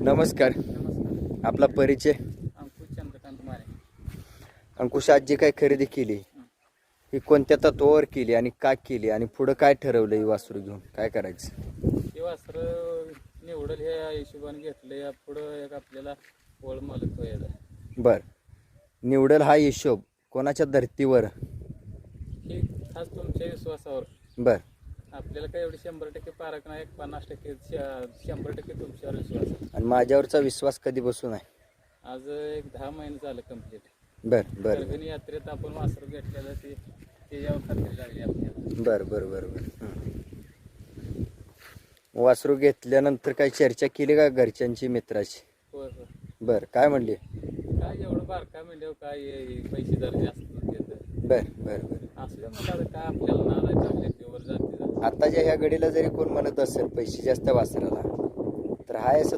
नमस्कार. नमस्कार. आपला परिचय. अंकुश चंद्रकांत मारे. अंकुश, आज जी काय खरेदी केली ही कोणत्या तत्वावर केली आणि का केली आणि पुढं काय ठरवलं ही वासरू घेऊन काय करायचं? हे वासरं निवडल ह्या हिशोबाने घेतलं. या पुढं एक आपल्याला ओळ मालक यायचा. बर, निवडल हा हिशोब कोणाच्या धर्तीवर? हे खास तुमच्या विश्वासावर. बर. आपल्याला काय एवढी 100% पारख नाही, 50% 100% तुमच्यावर विश्वास आहे. आणि माझ्यावरचा विश्वास कधी बसून आहे? आज एक 10 महिने झालं कंप्लीट. बर बर परभणी यात्रेत आपण वासरं घेतलेलं त्याच्यावर खात्री लागली आपल्याला. बर बर बर बर. वासरू घेतल्यानंतर काही चर्चा केली का घरच्यांची, मित्राची? होय होय. बर, काय म्हणले? काय एवढं बारका म्हणजे काय पैसे जरा जास्त देतं. बर बर बर. असलं म्हणलं काय आपल्याला नाराज चांगले प्युअर जाते. आताच्या ह्या घडीला जरी कोण म्हणत असेल पैसे जास्त वासराला, तर हाय असं